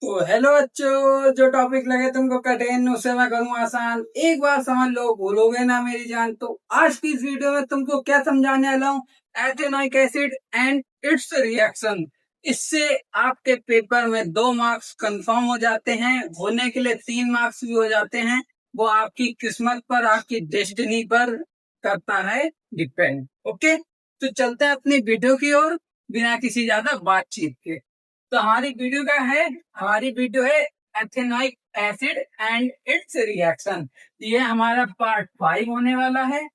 तो हेलो बच्चों, जो टॉपिक लगे तुमको कठिन उसे मैं करूँ आसान। एक बार समझ लो, भूलोगे ना मेरी जान। तो आज की इस वीडियो में तुमको क्या समझाने वाला हूँ, ethanoic acid and it's reaction. इससे आपके पेपर में 2 मार्क्स कंफर्म हो जाते हैं, होने के लिए 3 मार्क्स भी हो जाते हैं। वो आपकी किस्मत पर, आपकी डेस्टिनी पर करता है डिपेंड। ओके, तो चलते हैं अपनी वीडियो की ओर बिना किसी ज्यादा बातचीत के। तो हमारी वीडियो है ethanoic acid and it's reaction. ये हमारा पार्ट 5 होने वाला है।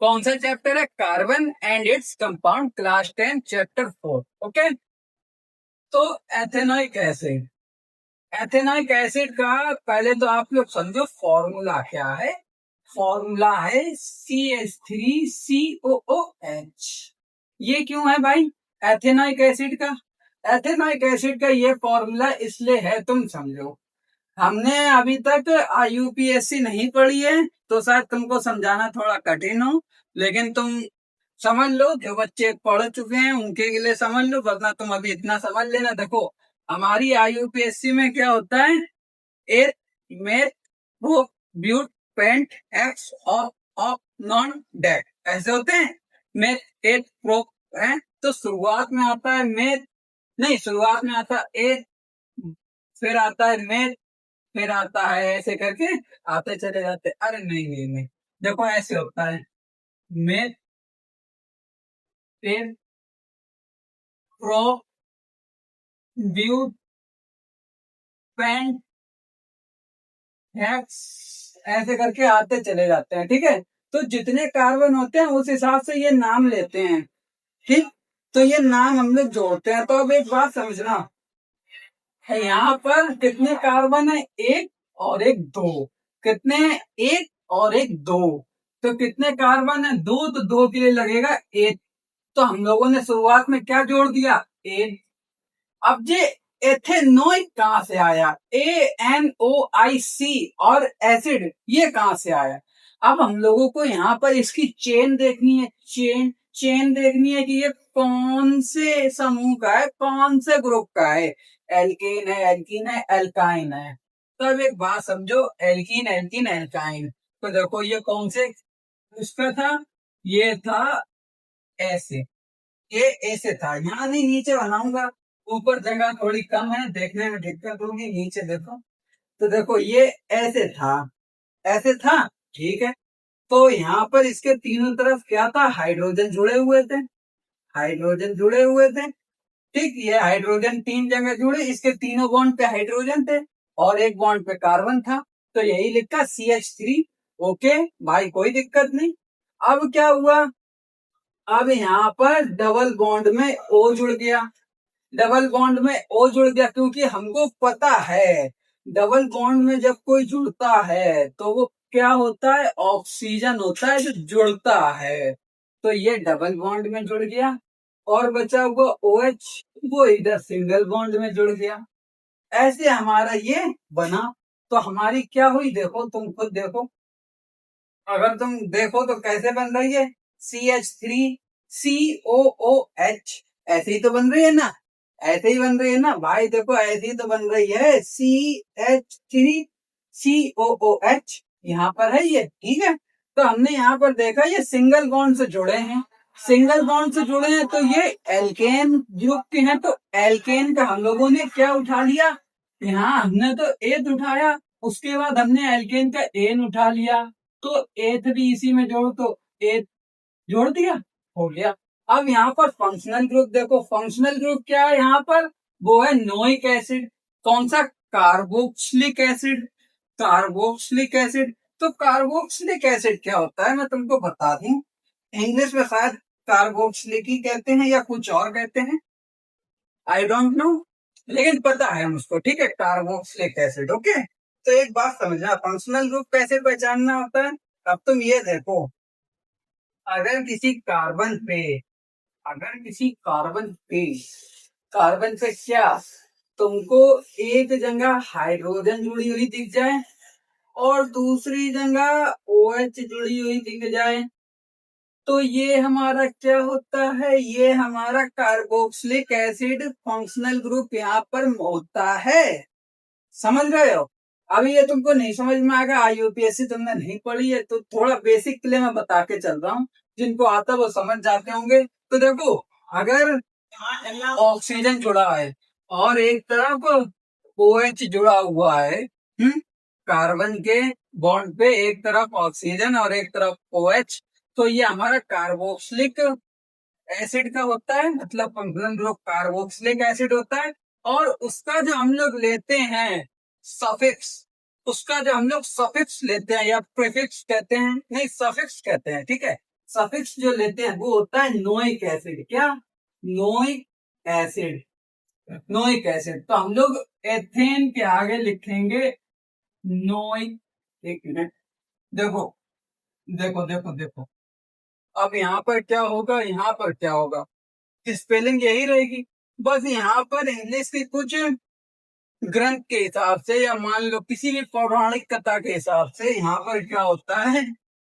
कौन सा चैप्टर है? Carbon and its compound, class 10 chapter 4। Okay, तो एथेनॉइक एसिड, एथेनॉइक एसिड का पहले तो आप लोग समझो फॉर्मूला क्या है। फॉर्मूला है CH3COOH। ये क्यों है भाई एथेनॉइक एसिड का? एथेनॉइक एसिड का ये फॉर्मूला इसलिए है, तुम समझो। हमने अभी तक यूपीएससी नहीं पढ़ी है, तो शायद तुमको समझाना थोड़ा कठिन हो, लेकिन तुम समझ लो। जो बच्चे पढ़ चुके हैं उनके लिए समझ लो, वरना तुम अभी इतना समझ लेना। देखो, हमारी यूपीएससी में क्या होता है, एट मेथ प्रो ब्यूट पेंट एक्स ऑफ नॉन डेट, ऐसे होते हैं। मेथ एट प्रो है, तो शुरुआत में आता है मेथ, नहीं शुरुआत में आता है एट, फिर आता है मेथ, फिर आता है, ऐसे करके आते चले जाते। अरे नहीं नहीं नहीं, देखो ऐसे होता है। मेथ फिर प्रो ब्यूट पेंट एक्स, ऐसे करके आते चले जाते हैं। ठीक है, तो जितने कार्बन होते हैं उस हिसाब से ये नाम लेते हैं। ठीक, तो ये नाम हम लोग जोड़ते हैं। तो अब एक बात समझना है, यहाँ पर कितने कार्बन है? एक और एक दो। कितने हैं? एक और एक दो। तो कितने कार्बन है? दो, तो दो के लिए लगेगा एक। तो हम लोगों ने शुरुआत में क्या जोड़ दिया? एक। अब ये एथेनॉइक कहां से आया? ANOIC और एसिड ये कहां से आया? अब हम लोगों को यहाँ पर इसकी चेन देखनी है। चेन चेन देखनी है कि ये कौन से समूह का है, कौन से ग्रुप का है। एल्केन है, एल्कीन है, एल्काइन है। तो अब एक बात समझो, एल्कीन एल्कीन एल्काइन। तो देखो ये कौन से उसका था? ये था ऐसे, ये ऐसे था। यहाँ नहीं, नीचे बनाऊंगा, ऊपर जगह थोड़ी कम है, देखने में दिक्कत होगी। नीचे देखो, तो देखो ये ऐसे था, ऐसे था। ठीक है, तो यहाँ पर इसके तीनों तरफ क्या था? हाइड्रोजन जुड़े हुए थे, हाइड्रोजन जुड़े हुए थे। ठीक, ये हाइड्रोजन 3 जगह जुड़े, इसके तीनों बॉन्ड पे हाइड्रोजन थे और एक बॉन्ड पे कार्बन था। तो यही लिखा CH3। ओके भाई, कोई दिक्कत नहीं। अब क्या हुआ? अब यहाँ पर डबल बॉन्ड में O जुड़ गया। डबल बॉन्ड में O जुड़ गया, क्योंकि हमको पता है डबल बॉन्ड में जब कोई जुड़ता है तो वो क्या होता है? ऑक्सीजन होता है जो जुड़ता है। तो ये डबल बॉन्ड में जुड़ गया और बचा हुआ OH, वो इधर सिंगल बॉन्ड में जुड़ गया। ऐसे हमारा ये बना। तो हमारी क्या हुई? देखो, तुम खुद देखो, अगर तुम देखो तो कैसे बन रही है? CH3COOH, ऐसे ही तो बन रही है ना? ऐसे ही बन रही है ना भाई? देखो ऐसे ही तो बन रही है, CH3COOH यहाँ पर है ये। ठीक है, तो हमने यहाँ पर देखा ये सिंगल बॉन्ड से जुड़े हैं। सिंगल बॉन्ड से जुड़े हैं तो ये एल्केन ग्रुप के हैं। तो एल्केन का हम लोगों ने क्या उठा लिया? यहाँ हमने तो एथ उठाया, उसके बाद हमने एल्केन का एन उठा लिया। तो एथ भी इसी में जोड़ो, तो एथ जोड़ दिया, हो गया। अब यहाँ पर फंक्शनल ग्रुप देखो, फंक्शनल ग्रुप क्या है यहाँ पर? वो है नोइक एसिड। कौन सा? Carboxylic acid, carboxylic acid. तो कार्बोक्सिलिक एसिड क्या होता है मैं तुमको बता दूं। इंग्लिश में शायद कार्बोक्सिलिक ही कहते हैं या कुछ और कहते हैं, आई डोंट नो, लेकिन पता है मुझको। ठीक है, कार्बोक्सिलिक एसिड। ओके, तो एक बात समझना, फंक्शनल ग्रुप कैसे पहचानना होता है। अब तुम ये देखो, अगर किसी कार्बन पे, अगर किसी कार्बन पे क्या तुमको एक जगह हाइड्रोजन जुड़ी हुई दिख जाए और दूसरी जगह OH जुड़ी हुई दिख जाए, तो ये हमारा क्या होता है? ये हमारा कार्बोक्सिलिक एसिड फंक्शनल ग्रुप यहाँ पर होता है। समझ रहे हो? अभी ये तुमको नहीं समझ में आएगा, IUPAC तुमने नहीं पढ़ी है तो थोड़ा बेसिक के लिए मैं बता के चल रहा हूँ, जिनको आता है वो समझ जाते होंगे। तो देखो, अगर ऑक्सीजन जुड़ा है और एक तरफ OH जुड़ा हुआ है, कार्बन के बॉन्ड पे एक तरफ ऑक्सीजन और एक तरफ OH, तो ये हमारा कार्बोक्सिलिक एसिड का होता है, मतलब फंक्शनल ग्रुप कार्बोक्सिलिक एसिड होता है। और उसका जो हम लोग लेते हैं सफिक्स, उसका जो हम लोग सफिक्स लेते हैं या प्रीफिक्स कहते हैं, नहीं सफिक्स कहते हैं, ठीक है, सफिक्स जो लेते हैं वो होता है नोइक एसिड। क्या? नोइक एसिड। नोइक एसिड तो हम लोग एथेन के आगे लिखेंगे नोइक। एक मिनट, देखो देखो देखो देखो, अब यहाँ पर क्या होगा, यहाँ पर क्या होगा, स्पेलिंग यही रहेगी, बस यहाँ पर इंग्लिश के कुछ ग्रंथ के हिसाब से या मान लो किसी भी पौराणिक कथा के हिसाब से यहाँ पर क्या होता है,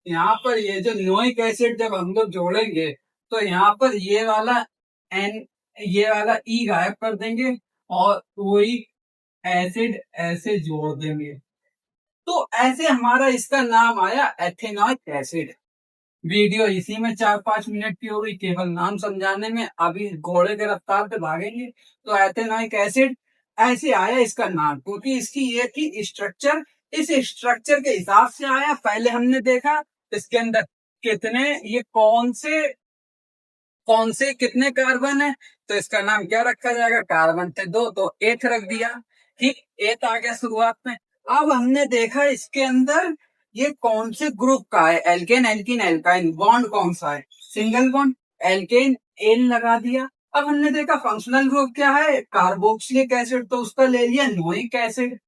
यहाँ पर ये जो न्यूक्लिक एसिड जब हम लोग जोड़ेंगे तो यहाँ पर ये वाला एन, ये वाला ई गायब कर देंगे और वही एसिड ऐसे जोड़ देंगे, तो ऐसे हमारा इसका नाम आया एथेनॉइक एसिड। वीडियो इसी में 4-5 मिनट की होगी, केवल नाम समझाने में, अभी घोड़े के रफ्तार पे भागेंगे। तो एथेनॉइक एसिड ऐसे आया इसका नाम, क्योंकि इसकी ये की स्ट्रक्चर इस स्ट्रक्चर के हिसाब से आया। पहले हमने देखा इसके अंदर कितने, ये कौन से कितने कार्बन है, तो इसका नाम क्या रखा जाएगा, कार्बन थे 2 तो एथ रख दिया। ठीक, एथ आ गया शुरुआत में। अब हमने देखा इसके अंदर ये कौन से ग्रुप का है, एल्केन एल्किन एल्काइन, बॉन्ड कौन सा है, सिंगल बॉन्ड, एल्केन एल लगा दिया। अब हमने देखा फंक्शनल ग्रुप क्या है, कार्बोक्सिलिक एसिड, तो उसका ले लिया नोइक एसिड।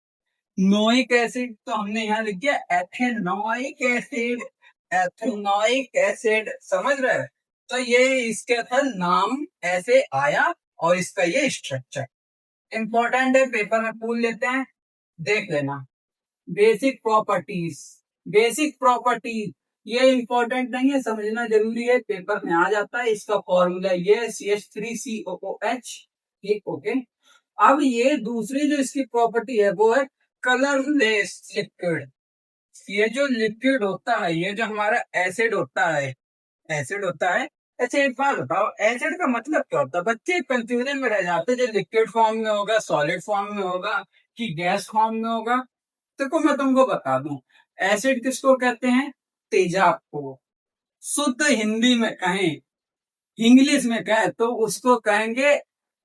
नोइक एसिड तो हमने यहाँ लिख दिया एथेनोइक एसिड। एथेनोइक एसिड, समझ रहे हैं? तो ये इसके था नाम ऐसे आया और इसका ये स्ट्रक्चर इंपॉर्टेंट है, पेपर में पूछ लेते हैं, देख लेना। बेसिक प्रॉपर्टीज, बेसिक प्रॉपर्टीज ये इंपॉर्टेंट नहीं है, समझना जरूरी है, पेपर में आ जाता है। इसका फॉर्मूला ये CH3COOH। ठीक, ओके। अब ये दूसरी जो इसकी प्रॉपर्टी है वो है कलरलेस लिक्विड। ये जो लिक्विड होता है, ये जो हमारा एसिड होता है, एसिड होता है। अच्छा एक बात बताओ, एसिड का मतलब क्या होता है? बच्चे कंफ्यूजन में रह जाते हैं, जो लिक्विड फॉर्म में होगा, सॉलिड फॉर्म में होगा कि गैस फॉर्म में होगा। देखो मैं तुमको बता दूं, एसिड किसको कहते हैं, तेजाब को। शुद्ध हिंदी में कहें, इंग्लिश में कहें तो उसको कहेंगे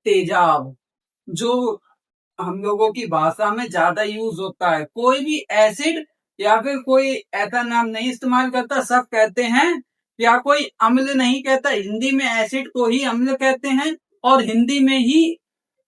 तेजाब, जो हम लोगों की भाषा में ज्यादा यूज होता है। कोई भी एसिड या फिर कोई ऐसा नाम नहीं इस्तेमाल करता, सब कहते हैं, या कोई अम्ल नहीं कहता, हिंदी में एसिड को ही अम्ल कहते हैं और हिंदी में ही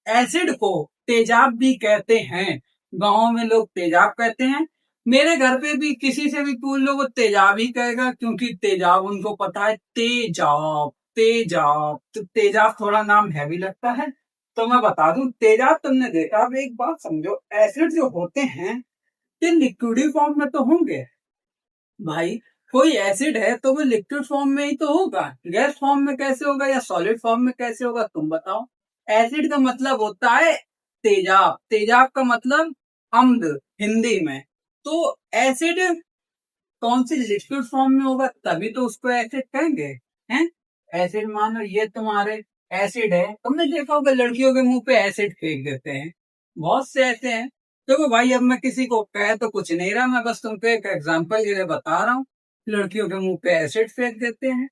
एसिड को तेजाब भी कहते हैं। गाँव में लोग तेजाब कहते हैं, मेरे घर पे भी किसी से भी पूछ लो वो तेजाब ही कहेगा, क्योंकि तेजाब उनको पता है, तेजाब तेजाब, तो तेजाब थोड़ा नाम हैवी लगता है। तो मैं बता दूं, तेजाब तुमने देखा, अब एक बात समझो, एसिड जो होते हैं ये लिक्विड फॉर्म में तो होंगे भाई। कोई एसिड है तो वो लिक्विड फॉर्म में ही तो होगा, गैस फॉर्म में कैसे होगा या सॉलिड फॉर्म में कैसे होगा, तुम बताओ। एसिड का मतलब होता है तेजाब, तेजाब का मतलब अम्ल हिंदी में। तो एसिड कौन सी लिक्विड फॉर्म में होगा तभी तो उसको एसिड कहेंगे, हैं? एसिड मान लो ये तुम्हारे एसिड है, तुमने देखा होगा लड़कियों के मुंह पे एसिड फेंक देते हैं, बहुत से ऐसे हैं। देखो भाई, अब मैं किसी को कह तो कुछ नहीं रहा, मैं बस तुमको एक एग्जांपल के लिए बता रहा हूँ, लड़कियों के मुंह पे एसिड फेंक देते हैं।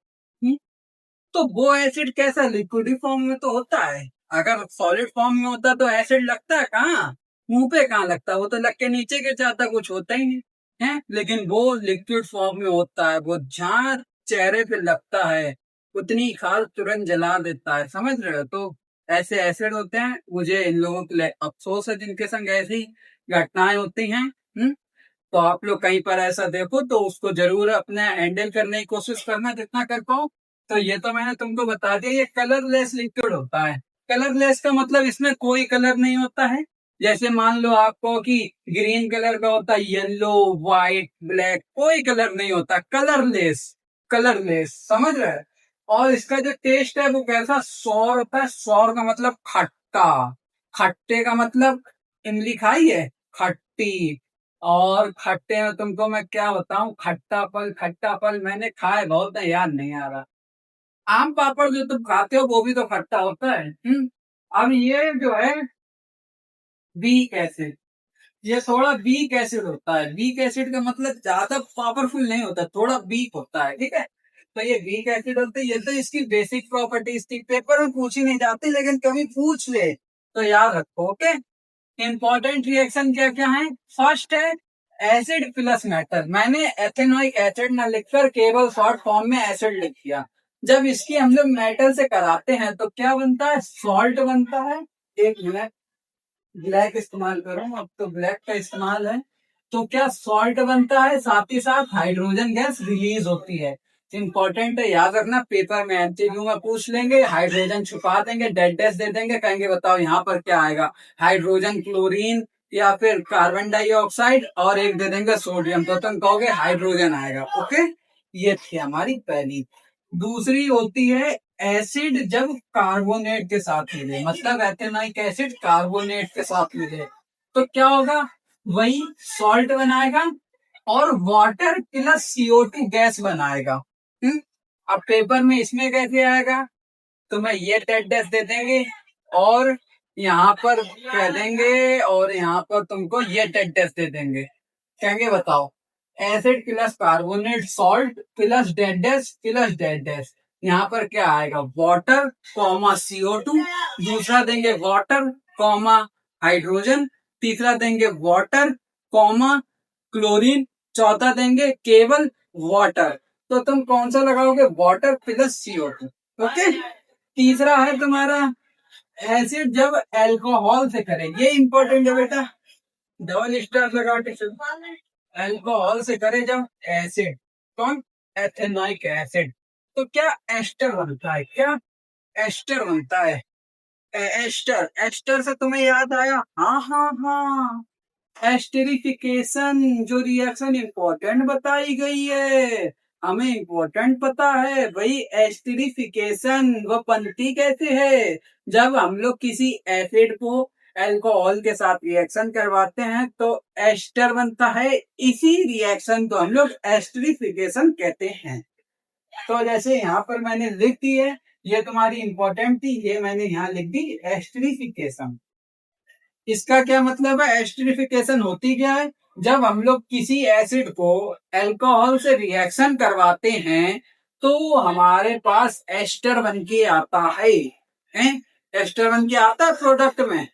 तो वो एसिड कैसा, लिक्विड फॉर्म में तो होता है। अगर सॉलिड फॉर्म में होता तो एसिड लगता है कहाँ, मुंह पे कहाँ लगता, वो तो लग के नीचे गिर जाता, कुछ होता ही नहीं है। लेकिन वो लिक्विड फॉर्म में होता है, वो जहाँ चेहरे पे लगता है उतनी खास तुरंत जला देता है, समझ रहे हो? तो ऐसे एसिड होते हैं। मुझे इन लोगों के लिए अफसोस है जिनके संग ऐसी घटनाएं होती हैं। तो आप लोग कहीं पर ऐसा देखो तो उसको जरूर अपने हैंडल करने की कोशिश करना जितना कर पाओ। तो ये तो मैंने तुमको बता दिया, ये कलरलेस लिक्विड होता है। कलरलेस का मतलब इसमें कोई कलर नहीं होता है। जैसे मान लो आपको कि ग्रीन कलर का होता है, येलो, व्हाइट, ब्लैक, कोई कलर नहीं होता, कलरलेस। कलरलेस, समझ रहे हैं? और इसका जो टेस्ट है वो कैसा, सौर होता है। सौर का मतलब खट्टा, खट्टे का मतलब इमली खाई है? खट्टी। और खट्टे में तुमको मैं क्या बताऊं, खट्टा फल मैंने खाए बहुत है, याद नहीं आ रहा। आम पापड़ जो तुम खाते हो वो भी तो खट्टा होता है। अब ये जो है वीक एसिड, ये थोड़ा वीक एसिड होता है। वीक एसिड का मतलब ज्यादा पावरफुल नहीं होता, थोड़ा वीक होता है, ठीक है। तो ये वीक एसिड होते हैं, ये तो इसकी बेसिक प्रॉपर्टीज थी, पेपर में पूछी नहीं जाती लेकिन कभी पूछ ले तो याद रखो, ओके। इंपॉर्टेंट रिएक्शन क्या क्या है? फर्स्ट है एसिड प्लस मेटल। मैंने एथेनोइक एसिड ना लिखकर केवल शॉर्ट फॉर्म में एसिड लिख दिया। जब इसकी हम लोग मेटल से कराते हैं तो क्या बनता है? सॉल्ट बनता है। एक मिनट, ब्लैक इस्तेमाल करूं, अब तो ब्लैक का इस्तेमाल है। तो क्या सॉल्ट बनता है, साथ ही साथ हाइड्रोजन गैस रिलीज होती है। इंपॉर्टेंट है, याद रखना, पेपर में एमसीक्यू में पूछ लेंगे। हाइड्रोजन छुपा देंगे, डेड डैश दे देंगे, कहेंगे बताओ यहाँ पर क्या आएगा, हाइड्रोजन क्लोरीन या फिर कार्बन डाइऑक्साइड, और एक दे देंगे सोडियम, तो तुम कहोगे हाइड्रोजन आएगा, ओके। ये थी हमारी पहली। दूसरी होती है एसिड जब कार्बोनेट के साथ मिले, मतलब एथेनोइक एसिड कार्बोनेट के साथ मिले तो क्या होगा? वही सॉल्ट बनाएगा और वाटर प्लस CO2 गैस बनाएगा। अब पेपर में इसमें कैसे आएगा? तो मैं ये टेट डैश दे देंगे और यहाँ पर कह देंगे, और यहाँ पर तुमको ये टेट डैश दे देंगे, कहेंगे बताओ acid plus carbonate salt plus dead dash plus dead dash, यहाँ पर क्या आएगा? वाटर कॉमा CO2, दूसरा देंगे वाटर कॉमा हाइड्रोजन, तीसरा देंगे वाटर कॉमा क्लोरीन, चौथा देंगे केवल वाटर। तो तुम कौन सा लगाओगे? Water plus CO2, okay. तीसरा है तुम्हारा एसिड जब अल्कोहल से करे, ये इंपॉर्टेंट है बेटा, डबल स्टार लगा के चलो। अल्कोहल से करे जब एसिड, कौन? एथेनोइक एसिड, तो क्या एस्टर बनता है? क्या एस्टर बनता है? एस्टर, एस्टर से तुम्हें याद आया? हाँ हाँ हाँ, एस्टेरिफिकेशन, जो रिएक्शन इंपॉर्टेंट बताई गई है, हमें इंपॉर्टेंट पता है भाई। एस्टेरिफिकेशन वो बनती कैसे है? जब हम लोग किसी एसिड को अल्कोहल के साथ रिएक्शन करवाते हैं तो एस्टर बनता है। इसी रिएक्शन को हम लोग एस्टेरिफिकेशन कहते हैं। तो जैसे यहाँ पर मैंने लिख दी है, ये तुम्हारी इंपॉर्टेंट थी, ये मैंने यहाँ लिख दी एस्टेरिफिकेशन। इसका क्या मतलब है? एस्टरिफिकेशन होती क्या है? जब हम लोग किसी एसिड को अल्कोहल से रिएक्शन करवाते हैं तो हमारे पास एस्टर बन के आता है, एस्टर बन के आता है प्रोडक्ट में।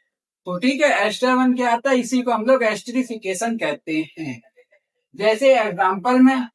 तो ठीक है, एस्टर बन के आता है, इसी को हम लोग एस्टरिफिकेशन कहते हैं। जैसे एग्जाम्पल में